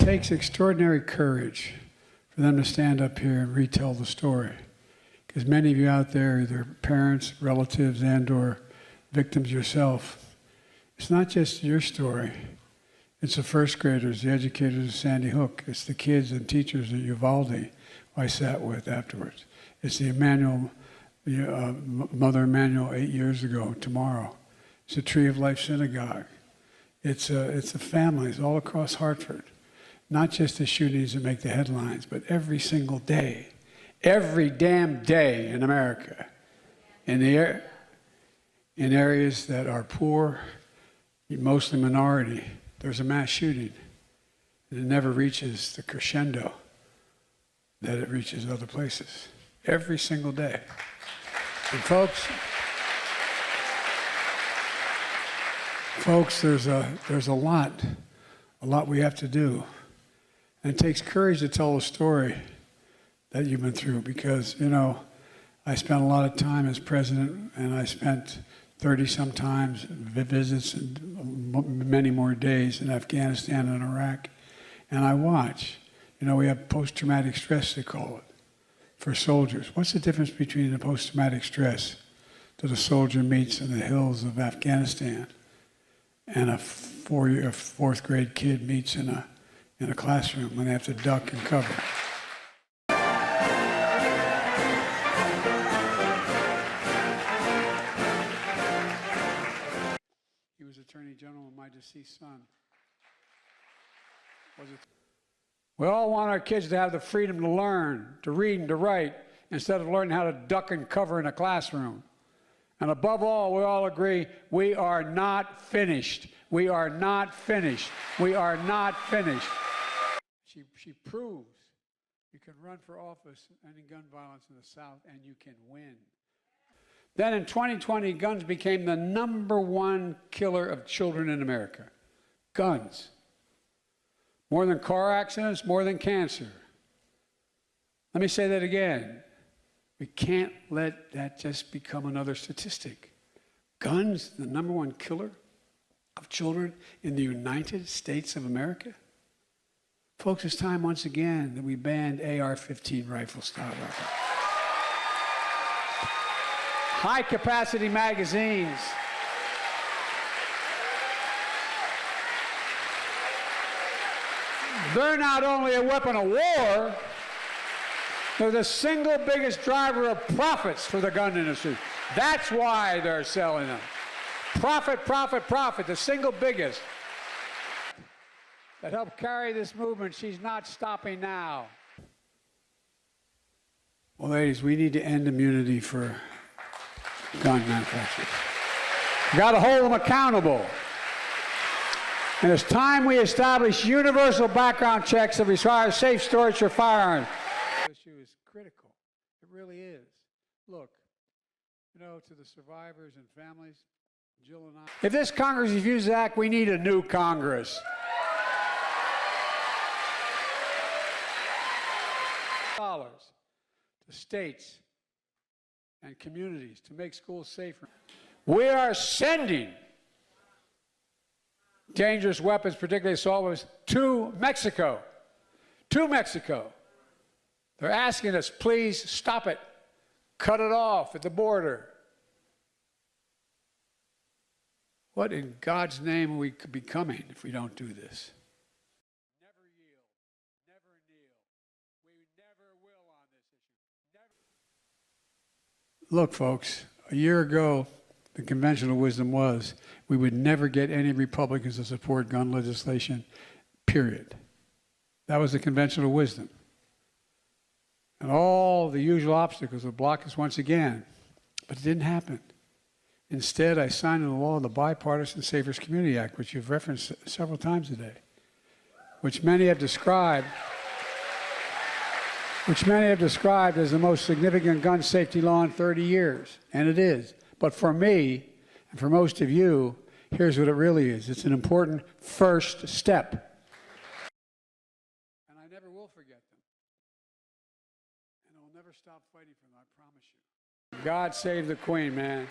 takes extraordinary courage for them to stand up here and retell the story. Because many of you out there are either parents, relatives, and/or victims yourself. It's not just your story. It's the first graders, the educators of Sandy Hook. It's the kids and teachers at Uvalde I sat with afterwards. It's the Mother Emanuel 8 years ago tomorrow. It's the Tree of Life Synagogue. It's the families all across Hartford. Not just the shootings that make the headlines, but every single day, every damn day in America, in areas that are poor, mostly minority, there's a mass shooting. And it never reaches the crescendo that it reaches other places. Every single day. And folks, there's a lot we have to do. And it takes courage to tell a story that you've been through because, you know, I spent a lot of time as president and I spent 30-some times visits and many more days in Afghanistan and Iraq. And I watch. You know, we have post-traumatic stress, they call it, for soldiers. What's the difference between the post-traumatic stress that a soldier meets in the hills of Afghanistan and a fourth grade kid meets in a classroom when they have to duck and cover? He was Attorney General of my deceased son. We all want our kids to have the freedom to learn, to read and to write, instead of learning how to duck and cover in a classroom. And above all, we all agree, we are not finished. We are not finished. We are not finished. She proves you can run for office ending gun violence in the South, and you can win. Then in 2020, guns became the #1 killer of children in America. Guns. More than car accidents, more than cancer. Let me say that again. We can't let that just become another statistic. Guns, the #1 killer of children in the United States of America? Folks, it's time once again that we banned AR-15 rifle style weapons. High-capacity magazines. They're not only a weapon of war, they're the single biggest driver of profits for the gun industry. That's why they're selling them. Profit, profit, profit, the single biggest. That helped carry this movement, she's not stopping now. Well, ladies, we need to end immunity for gun manufacturers. We've got to hold them accountable. And it's time we establish universal background checks that require safe storage for firearms. This issue is critical. It really is. Look, you know, to the survivors and families, Jill and I. If this Congress refuses to act, we need a new Congress. Dollars to states and communities to make schools safer. We are sending dangerous weapons, particularly assault weapons, to Mexico. To Mexico. They're asking us, please stop it. Cut it off at the border. What in God's name are we becoming if we don't do this? Never yield. Never kneel. We never will on this issue. Never. Look, folks, a year ago, the conventional wisdom was we would never get any Republicans to support gun legislation, period. That was the conventional wisdom. And all the usual obstacles would block us once again. But it didn't happen. Instead, I signed into law the Bipartisan Safest Community Act, which you've referenced several times today, which many have described as the most significant gun safety law in 30 years. And it is. But for me, and for most of you, here's what it really is. It's an important first step. And I never will forget them. And I will never stop fighting for them, I promise you. God save the Queen, man.